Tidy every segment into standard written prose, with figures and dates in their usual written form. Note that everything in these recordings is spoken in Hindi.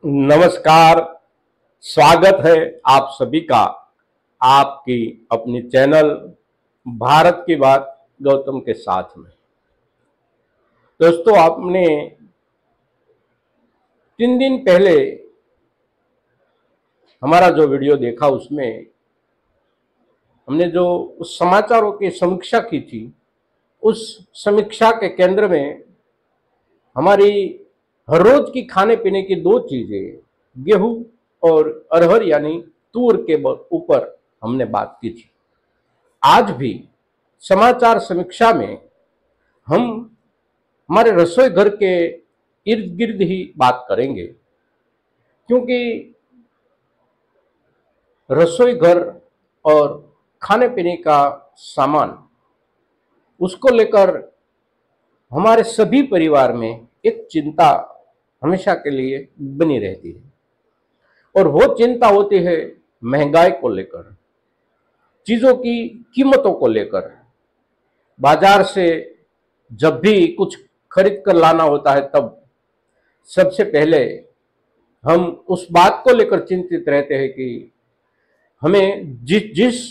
नमस्कार। स्वागत है आप सभी का आपकी अपनी चैनल भारत की बात गौतम के साथ में। दोस्तों, आपने 3 दिन पहले हमारा जो वीडियो देखा उसमें हमने जो उस समाचारों की समीक्षा की थी, उस समीक्षा के केंद्र में हमारी हर रोज की खाने पीने की दो चीजें, गेहूं और अरहर यानी तूर के ऊपर हमने बात की थी। आज भी समाचार समीक्षा में हम हमारे रसोई घर के इर्द गिर्द ही बात करेंगे, क्योंकि रसोई घर और खाने पीने का सामान, उसको लेकर हमारे सभी परिवार में एक चिंता हमेशा के लिए बनी रहती है। और वो चिंता होती है महंगाई को लेकर, चीजों की कीमतों को लेकर। बाजार से जब भी कुछ खरीद कर लाना होता है, तब सबसे पहले हम उस बात को लेकर चिंतित रहते हैं कि हमें जिस जिस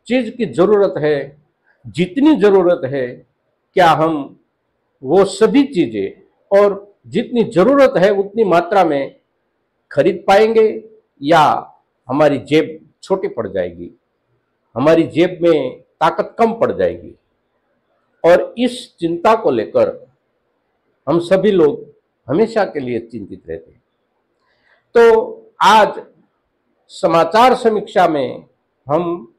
चीज की जरूरत है, जितनी जरूरत है, क्या हम वो सभी चीजें और जितनी जरूरत है उतनी मात्रा में खरीद पाएंगे, या हमारी जेब छोटी पड़ जाएगी, हमारी जेब में ताकत कम पड़ जाएगी। और इस चिंता को लेकर हम सभी लोग हमेशा के लिए चिंतित रहते हैं। तो आज समाचार समीक्षा में हम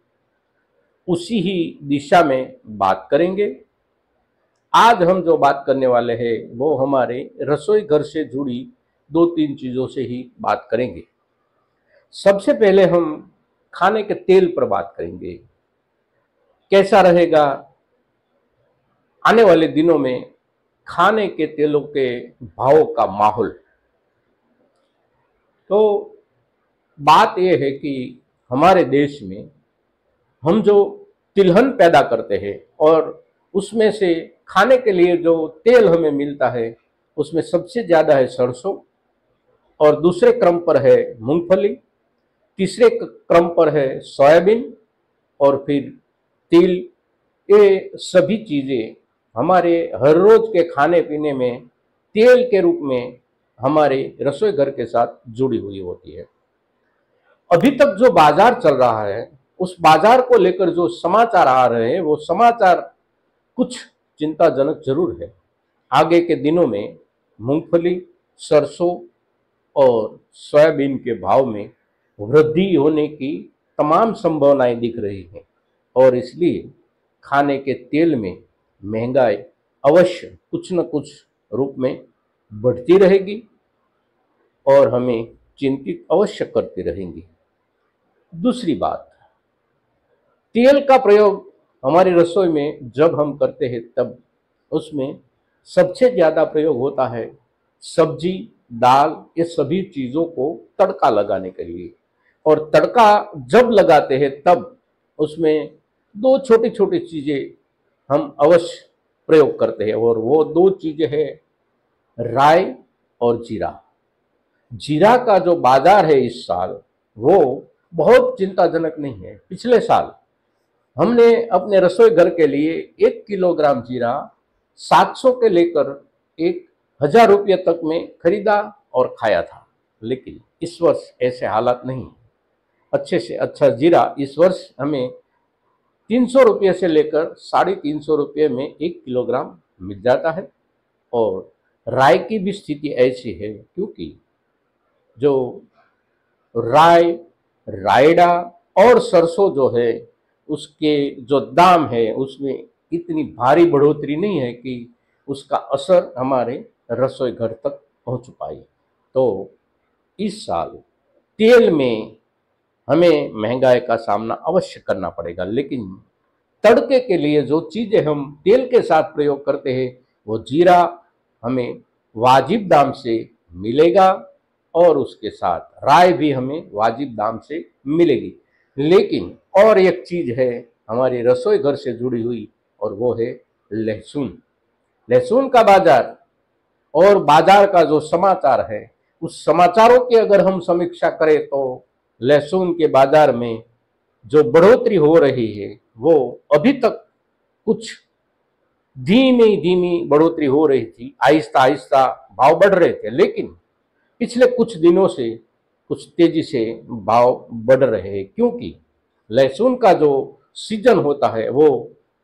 उसी ही दिशा में बात करेंगे। आज हम जो बात करने वाले हैं वो हमारे रसोई घर से जुड़ी 2-3 चीजों से ही बात करेंगे। सबसे पहले हम खाने के तेल पर बात करेंगे। कैसा रहेगा आने वाले दिनों में खाने के तेलों के भाव का माहौल? तो बात यह है कि हमारे देश में हम जो तिलहन पैदा करते हैं और उसमें से खाने के लिए जो तेल हमें मिलता है, उसमें सबसे ज्यादा है सरसों, और दूसरे क्रम पर है मूंगफली, तीसरे क्रम पर है सोयाबीन, और फिर तिल। ये सभी चीजें हमारे हर रोज के खाने पीने में तेल के रूप में हमारे रसोई घर के साथ जुड़ी हुई होती है। अभी तक जो बाजार चल रहा है, उस बाजार को लेकर जो समाचार आ रहे हैं, वो समाचार कुछ चिंताजनक जरूर है। आगे के दिनों में मूंगफली, सरसों और सोयाबीन के भाव में वृद्धि होने की तमाम संभावनाएं दिख रही हैं, और इसलिए खाने के तेल में महंगाई अवश्य कुछ न कुछ रूप में बढ़ती रहेगी और हमें चिंतित अवश्य करती रहेंगी। दूसरी बात, तेल का प्रयोग हमारी रसोई में जब हम करते हैं, तब उसमें सबसे ज्यादा प्रयोग होता है सब्जी, दाल, ये सभी चीजों को तड़का लगाने के लिए। और तड़का जब लगाते हैं तब उसमें दो छोटी छोटी चीजें हम अवश्य प्रयोग करते हैं, और वो दो चीजें हैं राई और जीरा। जीरा का जो बाजार है इस साल, वो बहुत चिंताजनक नहीं है। पिछले साल हमने अपने रसोई घर के लिए 1 किलोग्राम जीरा 700 के लेकर 1,000 रुपये तक में खरीदा और खाया था। लेकिन इस वर्ष ऐसे हालात नहीं। अच्छे से अच्छा जीरा इस वर्ष हमें 300 रुपये से लेकर 350 रुपये में 1 किलोग्राम मिल जाता है। और राई की भी स्थिति ऐसी है, क्योंकि जो राई, रायडा और सरसों जो है, उसके जो दाम है उसमें इतनी भारी बढ़ोतरी नहीं है कि उसका असर हमारे रसोई घर तक पहुंच पाए। तो इस साल तेल में हमें महंगाई का सामना अवश्य करना पड़ेगा, लेकिन तड़के के लिए जो चीजें हम तेल के साथ प्रयोग करते हैं, वो जीरा हमें वाजिब दाम से मिलेगा, और उसके साथ राय भी हमें वाजिब दाम से मिलेगी। लेकिन और एक चीज है हमारी रसोई घर से जुड़ी हुई, और वो है लहसुन। लहसुन का बाजार और बाजार का जो समाचार है, उस समाचारों की अगर हम समीक्षा करें तो लहसुन के बाजार में जो बढ़ोतरी हो रही है वो अभी तक कुछ धीमी धीमी बढ़ोतरी हो रही थी, आहिस्ता आहिस्ता भाव बढ़ रहे थे, लेकिन पिछले कुछ दिनों से कुछ तेजी से भाव बढ़ रहे हैं, क्योंकि लहसुन का जो सीजन होता है वो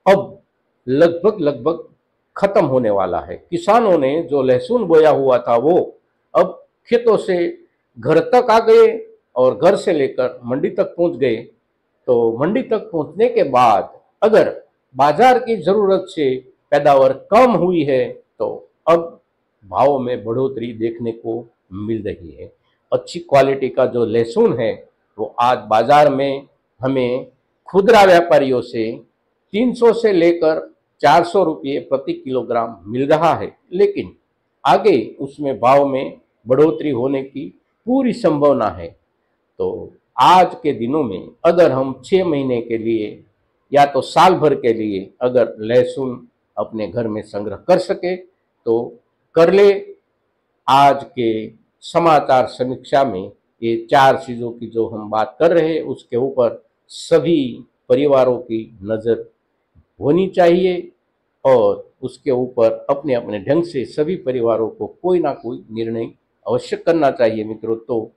अब लगभग लगभग खत्म होने वाला है। किसानों ने जो लहसुन बोया हुआ था वो अब खेतों से घर तक आ गए और घर से लेकर मंडी तक पहुंच गए। तो मंडी तक पहुंचने के बाद अगर बाजार की जरूरत से पैदावार कम हुई है तो अब भाव में बढ़ोतरी देखने को मिल रही है। अच्छी क्वालिटी का जो लहसुन है वो आज बाजार में हमें खुदरा व्यापारियों से 300 से लेकर 400 रुपये प्रति किलोग्राम मिल रहा है, लेकिन आगे उसमें भाव में बढ़ोतरी होने की पूरी संभावना है। तो आज के दिनों में अगर हम 6 महीने के लिए या तो साल भर के लिए अगर लहसुन अपने घर में संग्रह कर सके तो कर ले। आज के समाचार समीक्षा में ये 4 चीज़ों की जो हम बात कर रहे हैं उसके ऊपर सभी परिवारों की नज़र होनी चाहिए और उसके ऊपर अपने अपने ढंग से सभी परिवारों को कोई ना कोई निर्णय अवश्य करना चाहिए। मित्रों, तो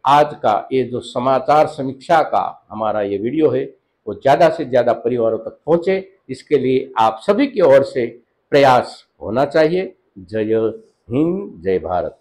आज का ये जो समाचार समीक्षा का हमारा ये वीडियो है वो ज़्यादा से ज़्यादा परिवारों तक पहुँचे, इसके लिए आप सभी की ओर से प्रयास होना चाहिए। जय हिंद, जय भारत।